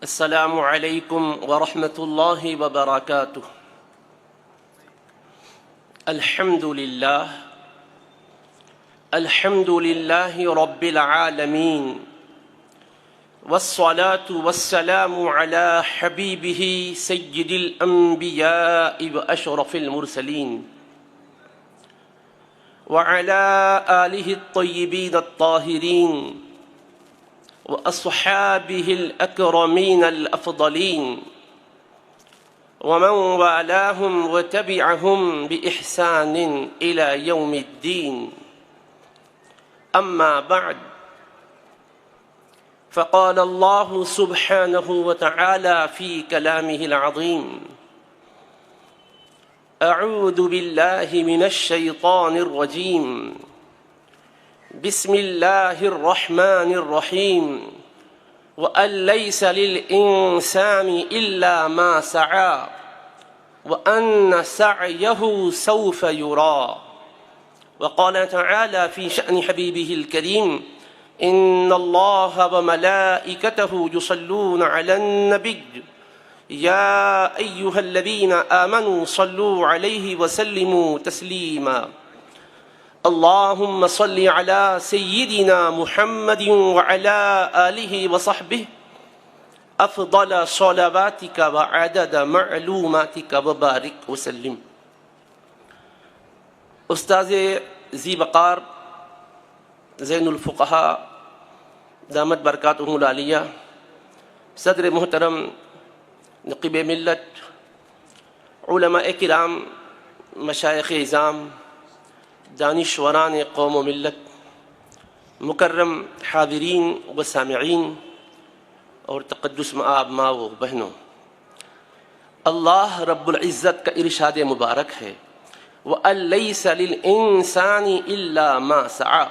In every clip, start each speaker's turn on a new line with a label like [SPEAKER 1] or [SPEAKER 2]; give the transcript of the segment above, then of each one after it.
[SPEAKER 1] السلام علیکم ورحمۃ اللہ وبرکاتہ۔ الحمد للہ رب العالمین، والصلاة والسلام علی حبیبہ سید الانبیاء واشرف المرسلین، وعلی آلہ الطیبین الطاہرین وأصحابه الأكرمين الأفضلين ومن والاهم وتبعهم بإحسان إلى يوم الدين. أما بعد، فقال الله سبحانه وتعالى في كلامه العظيم: أعوذ بالله من الشيطان الرجيم، بسم الله الرحمن الرحيم، وأن ليس للإنسان إلا ما سعى وأن سعيه سوف يرى. وقال تعالى في شأن حبيبه الكريم: إن الله وملائكته يصلون على النبي يا أيها الذين آمنوا صلوا عليه وسلموا تسليما. اللهم صل على سيدنا محمد وعلى آله وصحبه أفضل صلواتك وعدد معلوماتك وبارك وسلم. استاذ ذی وقار زین الفقہاء دامت برکاتہ العالیہ، صدر محترم نقیب ملت، علماء کرام، مشائخ اعظام، دانشوران قوم و ملت، مکرم حاضرین و سامعین اور تقدس مآب ماں و بہنوں، اللہ رب العزت کا ارشاد مبارک ہے: وَأَن لَيْسَ لِلْإِنسَانِ إِلَّا مَا سَعَى،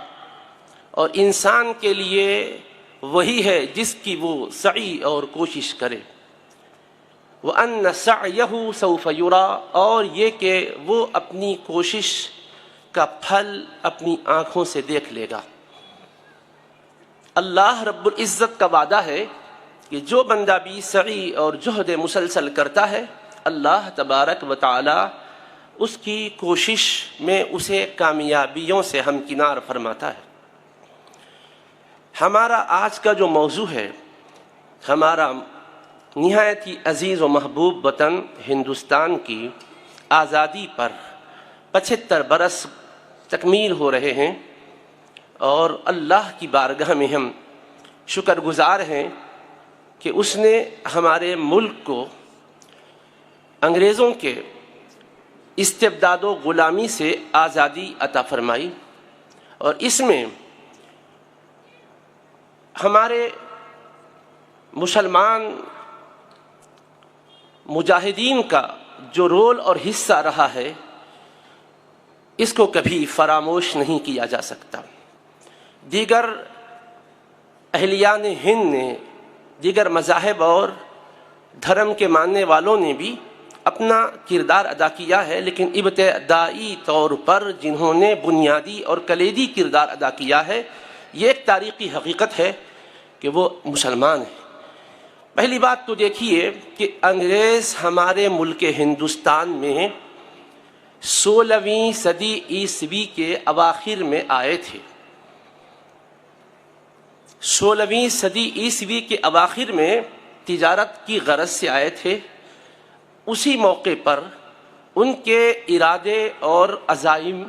[SPEAKER 1] اور انسان کے لیے وہی ہے جس کی وہ سعی اور کوشش کرے. وَأَنَّ سَعْيَهُ سَوْفَ يُرَى، اور یہ کہ وہ اپنی کوشش کا پھل اپنی آنکھوں سے دیکھ لے گا. اللہ رب العزت کا وعدہ ہے کہ جو بندہ بھی سعی اور جہد مسلسل کرتا ہے، اللہ تبارک و تعالی اس کی کوشش میں اسے کامیابیوں سے ہمکنار فرماتا ہے. ہمارا آج کا جو موضوع ہے، ہمارا نہایت ہی عزیز و محبوب وطن ہندوستان کی آزادی پر 75 برس تکمیل ہو رہے ہیں، اور اللہ کی بارگاہ میں ہم شکر گزار ہیں کہ اس نے ہمارے ملک کو انگریزوں کے استبداد و غلامی سے آزادی عطا فرمائی، اور اس میں ہمارے مسلمان مجاہدین کا جو رول اور حصہ رہا ہے، اس کو کبھی فراموش نہیں کیا جا سکتا. دیگر اہلیان ہند نے، دیگر مذاہب اور دھرم کے ماننے والوں نے بھی اپنا کردار ادا کیا ہے، لیکن ابتدائی طور پر جنہوں نے بنیادی اور کلیدی کردار ادا کیا ہے، یہ ایک تاریخی حقیقت ہے کہ وہ مسلمان ہیں. پہلی بات تو دیکھیے کہ انگریز ہمارے ملک ہندوستان میں 16ویں صدی عیسوی کے اواخر میں آئے تھے. 16ویں صدی عیسوی کے اواخر میں تجارت کی غرض سے آئے تھے. اسی موقع پر ان کے ارادے اور عزائم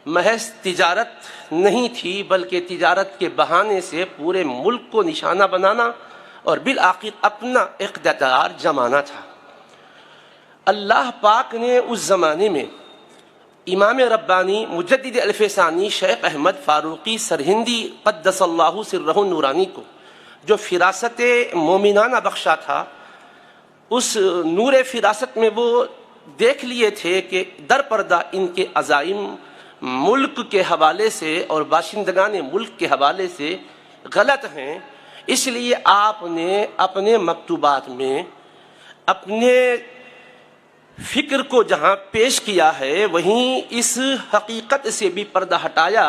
[SPEAKER 1] محض تجارت نہیں تھی، بلکہ تجارت کے بہانے سے پورے ملک کو نشانہ بنانا اور بالآخر اپنا اقتدار جمانا تھا. اللہ پاک نے اس زمانے میں امام ربانی مجدد الف ثانی شیخ احمد فاروقی سرہندی قدس اللہ سرہ النورانی کو جو فراست مومنانہ بخشا تھا، اس نور فراست میں وہ دیکھ لیے تھے کہ در پردہ ان کے عزائم ملک کے حوالے سے اور باشندگان ملک کے حوالے سے غلط ہیں. اس لیے آپ نے اپنے مکتوبات میں اپنے فکر کو جہاں پیش کیا ہے، وہیں اس حقیقت سے بھی پردہ ہٹایا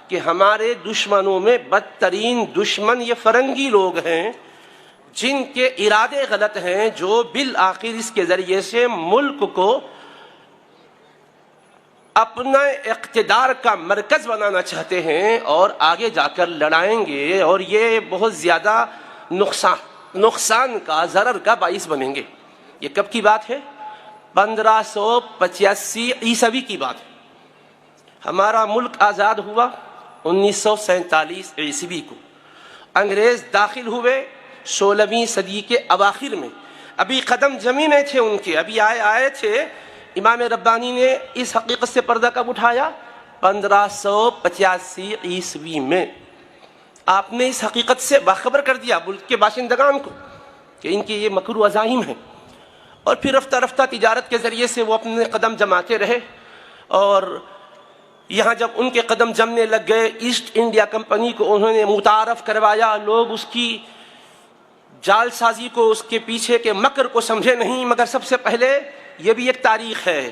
[SPEAKER 1] کہ ہمارے دشمنوں میں بدترین دشمن یہ فرنگی لوگ ہیں جن کے ارادے غلط ہیں، جو بالآخر اس کے ذریعے سے ملک کو اپنا اقتدار کا مرکز بنانا چاہتے ہیں اور آگے جا کر لڑائیں گے، اور یہ بہت زیادہ نقصان کا، ضرر کا باعث بنیں گے۔ یہ کب کی بات ہے؟ 1585 عیسوی کی بات ہے۔ ہمارا ملک آزاد ہوا 1947 عیسوی کو۔ انگریز داخل ہوئے 16ویں صدی کے اواخر میں، ابھی قدم جمی میں تھے ان کے، ابھی آئے تھے۔ امام ربانی نے اس حقیقت سے پردہ کب اٹھایا؟ 1585 عیسوی میں۔ آپ نے اس حقیقت سے باخبر کر دیا ملک کے باشندگان کو کہ ان کے یہ مکرو عزائم ہیں، اور پھر رفتہ رفتہ تجارت کے ذریعے سے وہ اپنے قدم جماتے رہے، اور یہاں جب ان کے قدم جمنے لگ گئے، ایسٹ انڈیا کمپنی کو انہوں نے متعارف کروایا۔ لوگ اس کی جال سازی کو، اس کے پیچھے کے مکر کو سمجھے نہیں، مگر سب سے پہلے یہ بھی ایک تاریخ ہے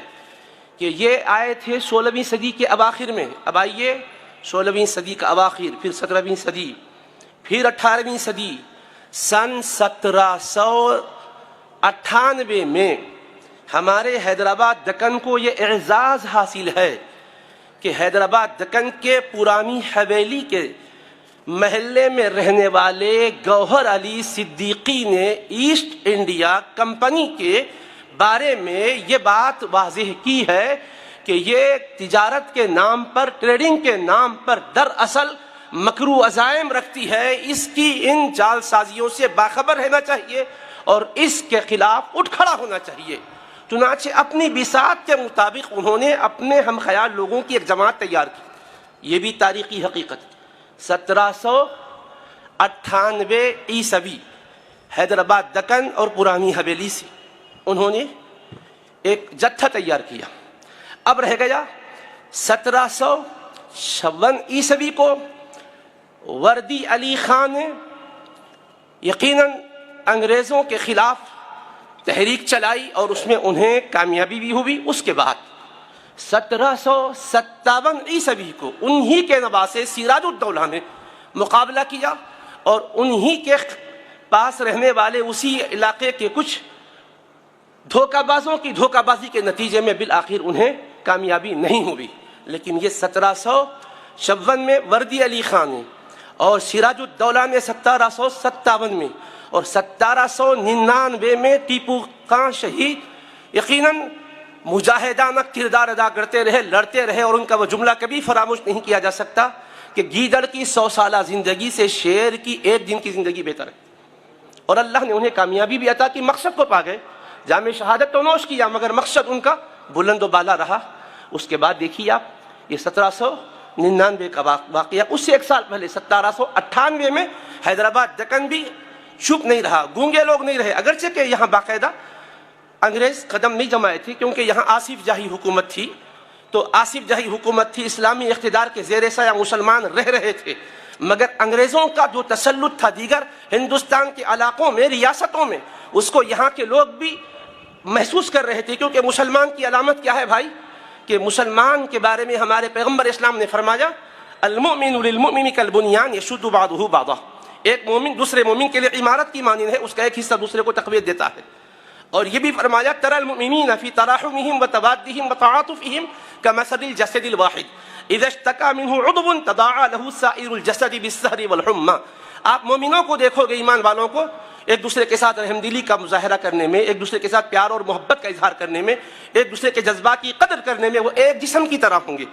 [SPEAKER 1] کہ یہ آئے تھے 16ویں صدی کے اواخر میں۔ اب آئیے 16ویں صدی کا اواخر، پھر 17ویں صدی، پھر 18ویں صدی۔ سن 1798 میں ہمارے حیدرآباد دکن کو یہ اعزاز حاصل ہے کہ حیدرآباد دکن کے پرانی حویلی کے محلے میں رہنے والے گوہر علی صدیقی نے ایسٹ انڈیا کمپنی کے بارے میں یہ بات واضح کی ہے کہ یہ تجارت کے نام پر، ٹریڈنگ کے نام پر دراصل مکرو عزائم رکھتی ہے۔ اس کی ان جال سازیوں سے باخبر رہنا چاہیے اور اس کے خلاف اٹھ کھڑا ہونا چاہیے۔ چنانچہ اپنی بساط کے مطابق انہوں نے اپنے ہم خیال لوگوں کی ایک جماعت تیار کی۔ یہ بھی تاریخی حقیقت۔ 1798 عیسوی حیدرآباد دکن اور پرانی حویلی سے انہوں نے ایک جتھا تیار کیا۔ اب رہ گیا 1756 عیسوی کو وردی علی خان نے یقیناً انگریزوں کے خلاف تحریک چلائی اور اس میں انہیں کامیابی بھی ہوئی۔ اس کے بعد 1757 عیسوی کو انہی کے نواسے سراج الدولہ نے مقابلہ کیا، اور انہی کے پاس رہنے والے اسی علاقے کے کچھ دھوکہ بازوں کی دھوکہ بازی کے نتیجے میں بالآخر انہیں کامیابی نہیں ہوئی۔ لیکن یہ 1756 میں وردی علی خان نے، اور سراج الدولہ نے 1757 میں، اور 1799 میں ٹیپو خان شہید یقیناً مجاہدانہ کردار ادا کرتے رہے، لڑتے رہے، اور ان کا وہ جملہ کبھی فراموش نہیں کیا جا سکتا کہ گیدڑ کی 100 سالہ زندگی سے شیر کی ایک دن کی زندگی بہتر ہے۔ اور اللہ نے انہیں کامیابی بھی عطا کی، مقصد کو پا گئے، جام شہادت تو نوش کیا، مگر مقصد ان کا بلند و بالا رہا۔ اس کے بعد دیکھیے آپ، یہ 1799 کا واقعہ، اس سے ایک سال پہلے 1798 میں حیدرآباد دکن بھی چپ نہیں رہا، گونگے لوگ نہیں رہے، اگرچہ کہ یہاں باقاعدہ انگریز قدم نہیں جمائے تھے، کیونکہ یہاں آصف جاہی حکومت تھی، تو آصف جاہی حکومت تھی، اسلامی اقتدار کے زیر سایہ مسلمان رہ رہے تھے، مگر انگریزوں کا جو تسلط تھا دیگر ہندوستان کے علاقوں میں، ریاستوں میں، اس کو یہاں کے لوگ بھی محسوس کر رہے تھے۔ کیونکہ مسلمان کی علامت کیا ہے بھائی؟ کہ مسلمان کے بارے میں ہمارے پیغمبر اسلام نے فرمایا، المؤمن للمؤمن کالبنیان یشد بعضہ بعضا، ایک مومن دوسرے مومن کے لیے عمارت کی مانند ہے، اس کا ایک حصہ دوسرے کو تقویت دیتا ہے۔ اور یہ بھی فرمایا، تری المؤمنین فی تراحمہم وتوادہم وتعاطفہم کمثل الجسد الواحد اذا اشتکى منہ عضو تداعى له سائر الجسد بالسہر والحمى۔ آپ مومنوں کو دیکھو گے، ایمان والوں کو، ایک دوسرے کے ساتھ رحمدلی کا مظاہرہ کرنے میں، ایک دوسرے کے ساتھ پیار اور محبت کا اظہار کرنے میں، ایک دوسرے کے جذبات کی قدر کرنے میں وہ ایک جسم کی طرح ہوں گے۔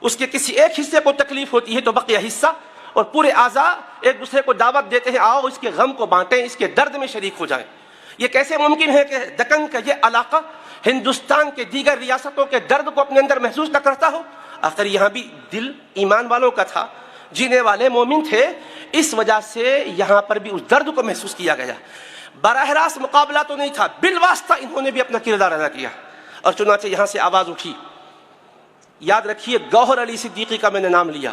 [SPEAKER 1] اس کے کسی ایک حصے کو تکلیف ہوتی ہے تو بقیہ حصہ اور پورے اعضاء ایک دوسرے کو دعوت دیتے ہیں، آؤ اس کے غم کو بانٹیں، اس کے درد میں شریک ہو جائیں۔ یہ کیسے ممکن ہے کہ دکن کا یہ علاقہ ہندوستان کے دیگر ریاستوں کے درد کو اپنے اندر محسوس نہ کرتا ہو؟ آخر یہاں بھی دل ایمان والوں کا تھا، جینے والے مومن تھے، اس وجہ سے یہاں پر بھی اس درد کو محسوس کیا گیا۔ براہ راست مقابلہ تو نہیں تھا، بالواسطہ انہوں نے بھی اپنا کردار ادا کیا، اور چنانچہ یہاں سے آواز اٹھی۔ یاد رکھیے، گوہر علی صدیقی کا میں نے نام لیا،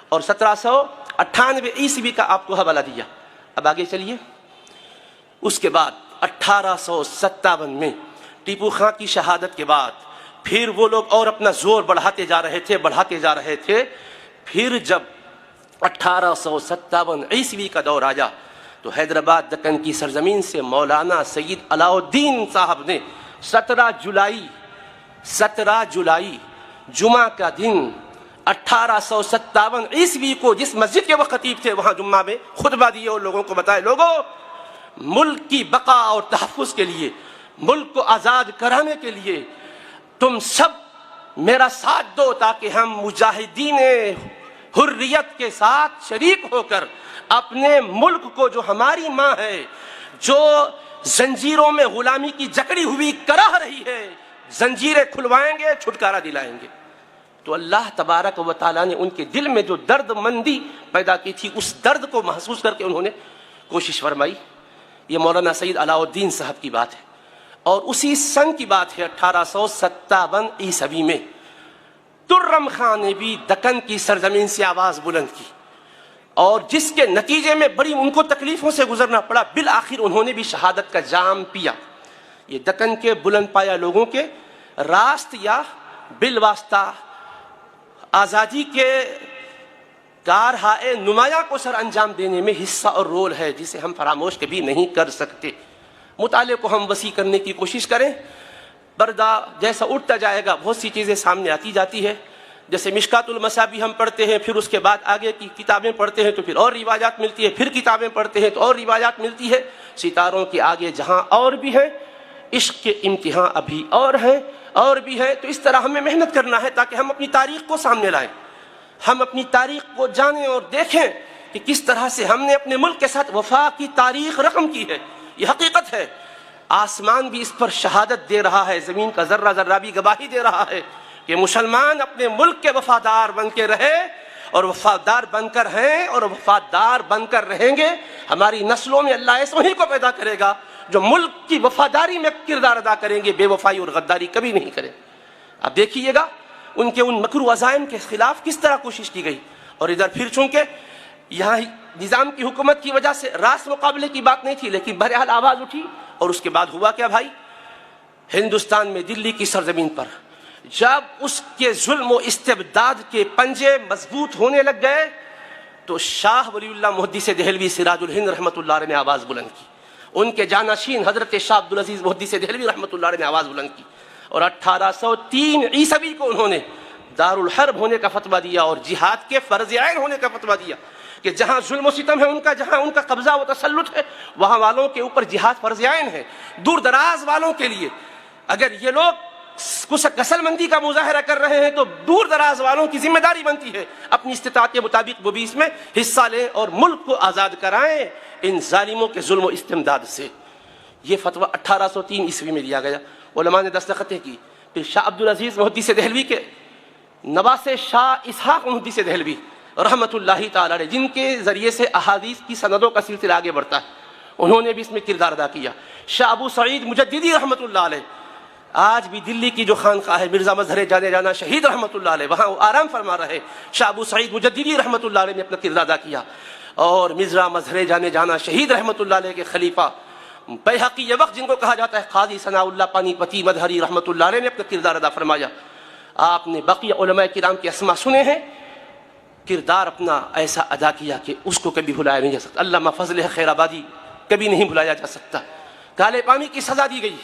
[SPEAKER 1] اور 1798 عیسوی کا آپ کو حوالہ دیا۔ اب آگے چلیے، اس کے بعد 1857 میں ٹیپو خان کی شہادت کے بعد پھر وہ لوگ اور اپنا زور بڑھاتے جا رہے تھے۔ پھر جب 1857 عیسوی کا دور آیا تو حیدرآباد دکن کی سرزمین سے مولانا سید علاء الدین صاحب نے 17 جولائی جمعہ کا دن 1857 عیسوی کو جس مسجد کے وہ خطیب تھے وہاں جمعہ میں خطبہ دیے اور لوگوں کو بتائے، لوگوں ملک کی بقا اور تحفظ کے لیے، ملک کو آزاد کرانے کے لیے تم سب میرا ساتھ دو تاکہ ہم مجاہدین حریت کے ساتھ شریک ہو کر اپنے ملک کو، جو ہماری ماں ہے، جو زنجیروں میں غلامی کی جکڑی ہوئی کراہ رہی ہے، زنجیریں کھلوائیں گے، چھٹکارا دلائیں گے۔ تو اللہ تبارک و تعالیٰ نے ان کے دل میں جو درد مندی پیدا کی تھی، اس درد کو محسوس کر کے انہوں نے کوشش فرمائی۔ یہ مولانا سید علاء الدین صاحب کی بات ہے، اور اسی سن کی بات ہے 1857 عیسوی میں ترم خان نے بھی دکن کی سرزمین سے آواز بلند کی، اور جس کے نتیجے میں بڑی ان کو تکلیفوں سے گزرنا پڑا، بالآخر انہوں نے بھی شہادت کا جام پیا۔ یہ دکن کے بلند پایا لوگوں کے راست یا بالواسطہ آزادی کے کارہائے نمایاں کو سر انجام دینے میں حصہ اور رول ہے، جسے ہم فراموش کبھی نہیں کر سکتے۔ مطالعے کو ہم وسیع کرنے کی کوشش کریں، پردہ جیسا اٹھتا جائے گا بہت سی چیزیں سامنے آتی جاتی ہے، جیسے مشکات المصابیح ہم پڑھتے ہیں، پھر اس کے بعد آگے کی کتابیں پڑھتے ہیں تو پھر اور روایات ملتی ہے، پھر کتابیں پڑھتے ہیں تو اور روایات ملتی ہے۔ ستاروں کے آگے جہاں اور بھی ہیں، عشق کے امتحان ابھی اور ہیں، اور بھی ہے۔ تو اس طرح ہمیں محنت کرنا ہے تاکہ ہم اپنی تاریخ کو سامنے لائیں، ہم اپنی تاریخ کو جانیں اور دیکھیں کہ کس طرح سے ہم نے اپنے ملک کے ساتھ وفا کی تاریخ رقم کی ہے۔ یہ حقیقت ہے، آسمان بھی اس پر شہادت دے رہا ہے، زمین کا ذرہ ذرہ بھی گواہی دے رہا ہے کہ مسلمان اپنے ملک کے وفادار بن کے رہے، اور وفادار بن کر ہیں اور وفادار بن کر رہیں گے۔ ہماری نسلوں میں اللہ ایسے ہی کو پیدا کرے گا جو ملک کی وفاداری میں کردار ادا کریں گے، بے وفائی اور غداری کبھی نہیں کریں۔ اب دیکھیے گا ان کے ان مکرو عزائم کے خلاف کس طرح کوشش کی گئی، اور ادھر پھر چونکہ یہاں نظام کی حکومت کی وجہ سے راست مقابلے کی بات نہیں تھی، لیکن بہرحال آواز اٹھی، اور اس کے بعد ہوا کیا بھائی؟ ہندوستان میں دلی کی سرزمین پر جب اس کے ظلم و استبداد کے پنجے مضبوط ہونے لگ گئے تو شاہ ولی اللہ محدث دہلوی سراج الہند رحمۃ اللہ علیہ نے آواز بلند کی، ان کے جانشین حضرت شاہ عبدالعزیز محدث دہلوی رحمۃ اللہ علیہ نے آواز بلند کی، اور 1803 عیسوی کو انہوں نے دارالحرب ہونے کا فتویٰ دیا اور جہاد کے فرض عین ہونے کا فتویٰ دیا کہ جہاں ظلم و ستم ہے ان کا، جہاں ان کا قبضہ و تسلط ہے، وہاں والوں کے اوپر جہاد فرض عین ہے۔ دور دراز والوں کے لیے اگر یہ لوگ کسل مندی کا مظاہرہ کر رہے ہیں تو دور دراز والوں کی ذمہ داری بنتی ہے اپنی استطاعت کے مطابق وہ بھی اس میں حصہ لیں اور ملک کو آزاد کرائیں ان ظالموں کے ظلم و استمداد سے۔ یہ فتویٰ 1803 عیسوی میں دیا گیا، علماء نے دستخطیں کی۔ پھر شاہ عبدالعزیز محدث دہلوی کے نواسے شاہ اسحاق محدث دہلوی رحمۃ اللہ تعالی علیہ، جن کے ذریعے سے احادیث کی سندوں کا سلسلہ آگے بڑھتا ہے، انہوں نے بھی اس میں کردار ادا کیا۔ شاہ ابو سعید مجددی رحمۃ اللہ علیہ، آج بھی دلی کی جو خانقاہ ہے مرزا مظہر جانے جانا شہید رحمۃ اللہ علیہ، وہاں وہ آرام فرما رہے، شاہ ابو سعید مجددی رحمۃ اللہ علیہ نے اپنا کردار ادا کیا، اور مرزا مظہر جانے جانا شہید رحمۃ اللہ علیہ کے خلیفہ بیہقی وقت جن کو کہا جاتا ہے قاضی ثناء اللہ پانی پتی مدہری رحمۃ اللہ علیہ نے اپنا کردار ادا فرمایا۔ آپ نے بقیہ علماء کرام کے اسماء سنے ہیں، کردار اپنا ایسا ادا کیا کہ اس کو کبھی بھلایا نہیں جا سکتا۔ علامہ فضل خیر آبادی کبھی نہیں بھلایا جا سکتا، کالے پانی کی سزا دی گئی،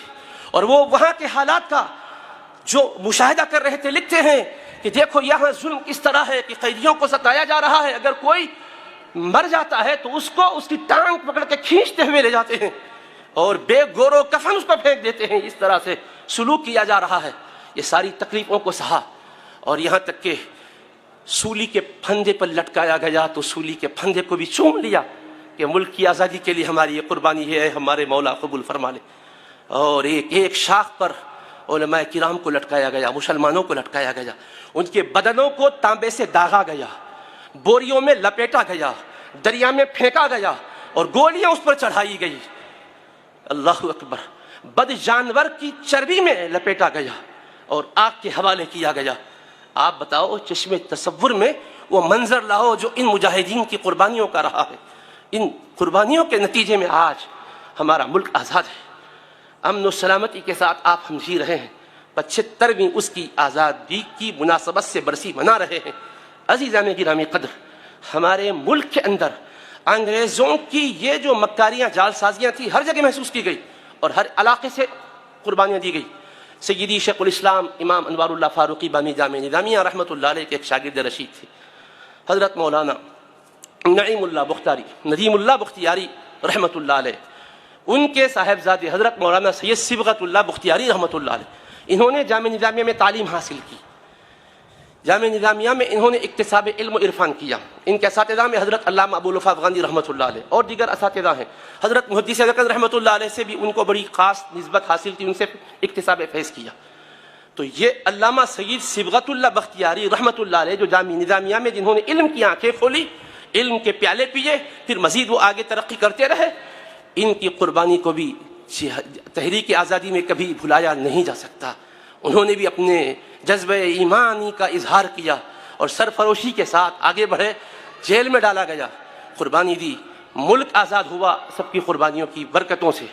[SPEAKER 1] اور وہ وہاں کے حالات کا جو مشاہدہ کر رہے تھے لکھتے ہیں کہ دیکھو یہاں ظلم کس طرح ہے کہ قیدیوں کو ستایا جا رہا ہے، اگر کوئی مر جاتا ہے تو اس کو اس کی ٹانگ پکڑ کے کھینچتے ہوئے لے جاتے ہیں اور بے گور و کفن اس کو پھینک دیتے ہیں، اس طرح سے سلوک کیا جا رہا ہے۔ یہ ساری تکلیفوں کو سہا، اور یہاں تک کہ سولی کے پھندے پر لٹکایا گیا تو سولی کے پھندے کو بھی چوم لیا کہ ملک کی آزادی کے لیے ہماری یہ قربانی ہے، ہمارے مولا قبول فرما لے۔ اور ایک ایک شاخ پر علماء کرام کو لٹکایا گیا، مسلمانوں کو لٹکایا گیا، ان کے بدنوں کو تانبے سے داغا گیا، بوریوں میں لپیٹا گیا، دریا میں پھینکا گیا، اور گولیاں اس پر چڑھائی گئی۔ اللہ اکبر، بد جانور کی چربی میں لپیٹا گیا اور آگ کے حوالے کیا گیا۔ آپ بتاؤ چشم تصور میں وہ منظر لاؤ جو ان مجاہدین کی قربانیوں کا رہا ہے۔ ان قربانیوں کے نتیجے میں آج ہمارا ملک آزاد ہے، امن و سلامتی کے ساتھ آپ ہم جی رہے ہیں، 75ویں اس کی آزادی کی مناسبت سے برسی منا رہے ہیں۔ عزیزان گرامی قدر، ہمارے ملک کے اندر انگریزوں کی یہ جو مکاریاں جال سازیاں تھیں ہر جگہ محسوس کی گئی اور ہر علاقے سے قربانیاں دی گئی. سیدی شیخ الاسلام امام انوار اللہ فاروقی بانی جامع نظامیہ رحمۃ اللہ علیہ کے ایک شاگرد رشید تھے حضرت مولانا نعیم اللہ بختیاری ندیم اللہ بختیاری رحمۃ اللہ علیہ. ان کے صاحبزادے حضرت مولانا سید صبغت اللہ بختیاری رحمۃ اللہ علیہ، انہوں نے جامع نظامیہ میں تعلیم حاصل کی. جامع نظامیہ میں انہوں نے اکتساب علم و عرفان کیا. ان کے اساتذہ میں حضرت علامہ ابو الوفا افغانی رحمۃ اللہ علیہ اور دیگر اساتذہ ہیں. حضرت محدث ادکن رحمۃ اللہ علیہ سے بھی ان کو بڑی خاص نسبت حاصل تھی، ان سے اکتساب فیض کیا. تو یہ علامہ سید صبغت اللہ بختیاری رحمۃ اللہ علیہ جو جامع نظامیہ میں جنہوں نے علم کی آنکھیں کھولی، علم کے پیالے پیے، پھر مزید وہ آگے ترقی کرتے رہے، ان کی قربانی کو بھی تحریک آزادی میں کبھی بھلایا نہیں جا سکتا. انہوں نے بھی اپنے جذبہ ایمانی کا اظہار کیا اور سرفروشی کے ساتھ آگے بڑھے. جیل میں ڈالا گیا، قربانی دی، ملک آزاد ہوا سب کی قربانیوں کی برکتوں سے.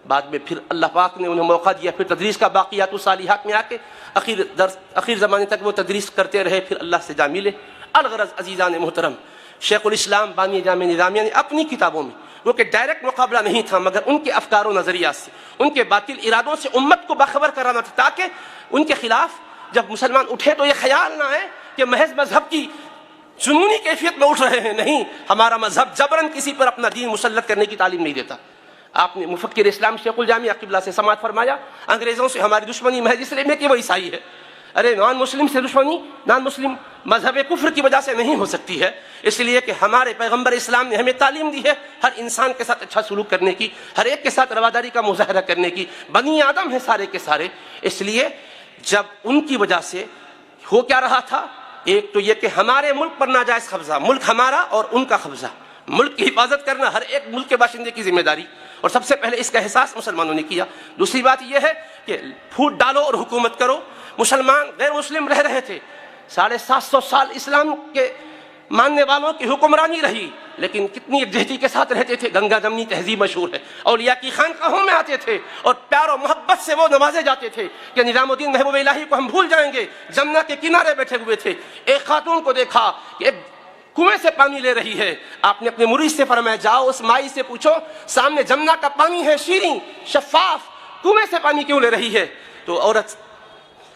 [SPEAKER 1] بعد میں پھر اللہ پاک نے انہیں موقع دیا، پھر تدریس کا باقیات و صالحات میں آ کے اخیر زمانے تک وہ تدریس کرتے رہے، پھر اللہ سے جا ملے. الغرض عزیزان محترم، شیخ الاسلام بانی جامع نظامیہ نے اپنی کتابوں میں، وہ کہ ڈائریکٹ مقابلہ نہیں تھا مگر ان کے افکار و نظریات سے، ان کے باطل ارادوں سے امت کو باخبر کرانا تھا، تاکہ ان کے خلاف جب مسلمان اٹھے تو یہ خیال نہ آئے کہ محض مذہب کی جنونی کیفیت میں اٹھ رہے ہیں. نہیں، ہمارا مذہب جبراً کسی پر اپنا دین مسلط کرنے کی تعلیم نہیں دیتا. آپ نے مفکر اسلام شیخ الجامع قبلہ سے سماعت فرمایا، انگریزوں سے ہماری دشمنی محض اس لیے میں کہ وہ عیسائی ہے. ارے نان مسلم سے دشمنی نان مسلم مذہب کفر کی وجہ سے نہیں ہو سکتی ہے، اس لیے کہ ہمارے پیغمبر اسلام نے ہمیں تعلیم دی ہے ہر انسان کے ساتھ اچھا سلوک کرنے کی، ہر ایک کے ساتھ رواداری کا مظاہرہ کرنے کی. بنی آدم ہیں سارے کے سارے. اس لیے جب ان کی وجہ سے ہو کیا رہا تھا، ایک تو یہ کہ ہمارے ملک پر ناجائز قبضہ، ملک ہمارا اور ان کا قبضہ، ملک کی حفاظت کرنا ہر ایک ملک کے باشندے کی ذمہ داری، اور سب سے پہلے اس کا احساس مسلمانوں نے کیا. دوسری بات یہ ہے کہ پھوٹ ڈالو اور حکومت کرو. مسلمان غیر مسلم رہ رہے تھے، 750 سال اسلام کے ماننے والوں کی حکمرانی رہی، لیکن کتنی یکجہتی کے ساتھ رہتے تھے. گنگا جمنی تہذیب مشہور ہے، اولیاء کی خانقاہوں میں آتے تھے اور پیار و محبت سے وہ نوازے جاتے تھے کہ نظام الدین محبوب الہی کو ہم بھول جائیں گے. جمنا کے کنارے بیٹھے ہوئے تھے، ایک خاتون کو دیکھا کہ ایک کنویں سے پانی لے رہی ہے. آپ نے اپنے مرید سے فرمایا جاؤ اس مائی سے پوچھو سامنے جمنا کا پانی ہے شیریں شفاف، کنویں سے پانی کیوں لے رہی ہے؟ تو عورت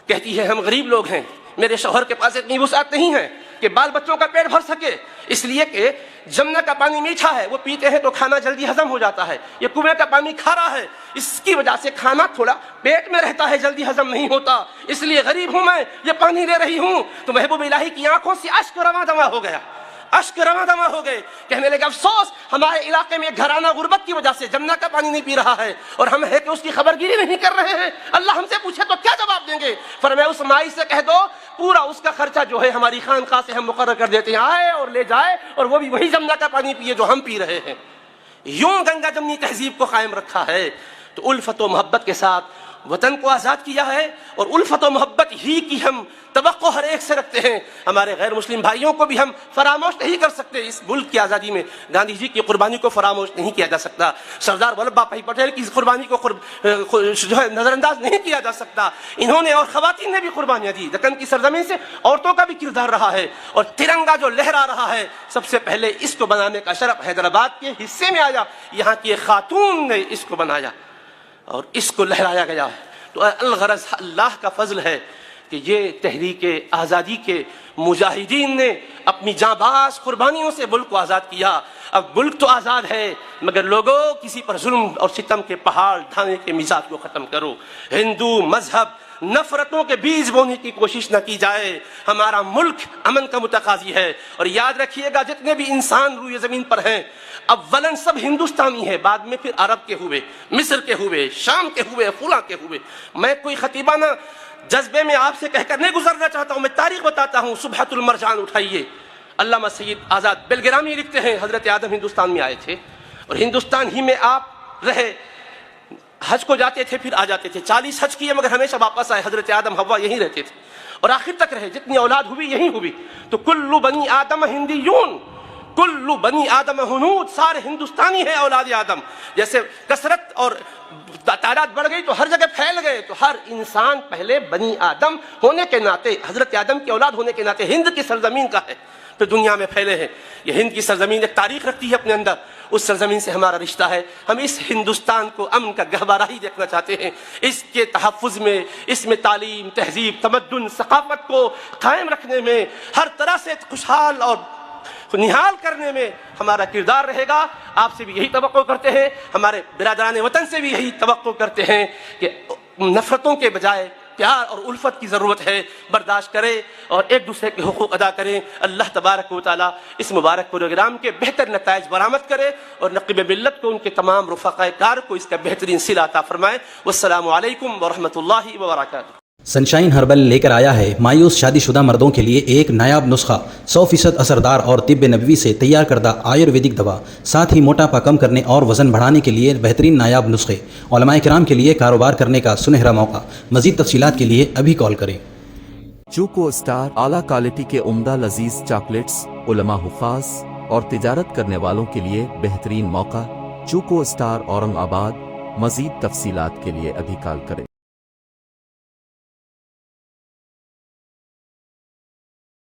[SPEAKER 1] کہتی ہے ہم غریب لوگ ہیں، میرے شوہر کے پاس اتنی وسعت نہیں ہے کہ بال بچوں کا پیٹ بھر سکے، اس لیے کہ جمنا کا پانی میٹھا ہے، وہ پیتے ہیں تو کھانا جلدی ہضم ہو جاتا ہے. یہ کنویں کا پانی کھارا ہے، اس کی وجہ سے کھانا تھوڑا پیٹ میں رہتا ہے، جلدی ہضم نہیں ہوتا، اس لیے غریب ہوں میں، یہ پانی لے رہی ہوں. تو محبوب الہی کی آنکھوں سے اشک رواں دواں ہو گیا، اشک رواں دواں ہو گئے. کہنے لگے افسوس ہمارے علاقے میں گھرانہ غربت کی وجہ سے جمنا کا پانی نہیں پی رہا ہے اور ہم ہے کہ اس کی خبرگیری نہیں کر رہے ہیں. اللہ ہم سے پوچھے تو کیا جواب دیں گے؟ فرمایا اس مائی سے کہہ دو پورا اس کا خرچہ جو ہے ہماری خانقاہ سے ہم مقرر کر دیتے ہیں، آئے اور لے جائے اور وہ بھی وہی جمنا کا پانی پیے جو ہم پی رہے ہیں. یوں گنگا جمنی تہذیب کو قائم رکھا ہے. تو الفت و محبت کے ساتھ وطن کو آزاد کیا ہے اور الفت و محبت ہی کی ہم توقع ہر ایک سے رکھتے ہیں. ہمارے غیر مسلم بھائیوں کو بھی ہم فراموش نہیں کر سکتے. اس ملک کی آزادی میں گاندھی جی کی قربانی کو فراموش نہیں کیا جا سکتا، سردار ولبھ بھائی پٹیل کی قربانی کو جو ہے نظر انداز نہیں کیا جا سکتا. انہوں نے اور خواتین نے بھی قربانیاں دی. دکن کی سرزمین سے عورتوں کا بھی کردار رہا ہے اور ترنگا جو لہرا رہا ہے سب سے پہلے اس کو بنانے کا شرف حیدرآباد کے حصے میں آیا. یہاں کی ایک خاتون نے اس کو بنایا اور اس کو لہرایا گیا. تو الغرض اللہ کا فضل ہے کہ یہ تحریک آزادی کے مجاہدین نے اپنی جاں باز قربانیوں سے ملک کو آزاد کیا. اب ملک تو آزاد ہے مگر لوگوں کسی پر ظلم اور ستم کے پہاڑ ڈھانے کے مزاج کو ختم کرو. ہندو مذہب نفرتوں کے بیج بونے کی کوشش نہ کی جائے. ہمارا ملک امن کا متقاضی ہے اور یاد رکھیے گا جتنے بھی انسان روئے زمین پر ہیں اولاً سب ہندوستانی ہیں، بعد میں پھر عرب کے ہوئے، مصر کے ہوئے، شام کے ہوئے، فلاں کے ہوئے. میں کوئی خطیبانہ جذبے میں آپ سے کہہ کر نہیں گزرنا چاہتا ہوں، میں تاریخ بتاتا ہوں. سبحۃ المرجان اٹھائیے. علامہ سید آزاد بیلگرامی لکھتے ہیں حضرت آدم ہندوستان میں آئے تھے اور ہندوستان ہی میں آپ رہے، حج کو جاتے تھے پھر آ جاتے تھے. 40 حج کیے مگر ہمیشہ واپس آئے. حضرت آدم حوا یہیں رہتے تھے اور آخر تک رہے، جتنی اولاد ہوئی یہیں ہوئی. تو کل بنی آدم ہندیون، کل بنی آدم ہنود، سارے ہندوستانی ہیں اولاد آدم. جیسے کثرت اور تعداد بڑھ گئی تو ہر جگہ پھیل گئے، تو ہر انسان پہلے بنی آدم ہونے کے ناطے، حضرت آدم کی اولاد ہونے کے ناطے ہند کی سرزمین کا ہے. پہ دنیا میں پھیلے ہیں. یہ ہند کی سرزمین ایک تاریخ رکھتی ہے اپنے اندر. اس سرزمین سے ہمارا رشتہ ہے. ہم اس ہندوستان کو امن کا گہوارہ ہی دیکھنا چاہتے ہیں. اس کے تحفظ میں، اس میں تعلیم، تہذیب، تمدن، ثقافت کو قائم رکھنے میں، ہر طرح سے خوشحال اور نہال کرنے میں ہمارا کردار رہے گا. آپ سے بھی یہی توقع کرتے ہیں، ہمارے برادران وطن سے بھی یہی توقع کرتے ہیں کہ نفرتوں کے بجائے پیار اور الفت کی ضرورت ہے. برداشت کرے اور ایک دوسرے کے حقوق ادا کریں. اللہ تبارک و تعالیٰ اس مبارک پروگرام کے بہتر نتائج برآمد کرے اور نقیب ملت کو، ان کے تمام رفقائے کار کو اس کا بہترین صلہ عطا فرمائے. والسلام علیکم ورحمۃ اللہ وبرکاتہ.
[SPEAKER 2] سنشائن ہربل لے کر آیا ہے مایوس شادی شدہ مردوں کے لیے ایک نایاب نسخہ، 100% اثردار اور طب نبوی سے تیار کردہ آیورویدک دوا، ساتھ ہی موٹاپا کم کرنے اور وزن بڑھانے کے لیے بہترین نایاب نسخے. علماء کرام کے لیے کاروبار کرنے کا سنہرا موقع. مزید تفصیلات کے لیے ابھی کال کریں.
[SPEAKER 3] چوکو اسٹار اعلیٰ کوالٹی کے عمدہ لذیذ چاکلیٹس، علماء، حفاظ اور تجارت کرنے والوں کے لیے بہترین موقع. چوکو اسٹار، اورنگ آباد. مزید تفصیلات کے لیے ابھی کال کریں.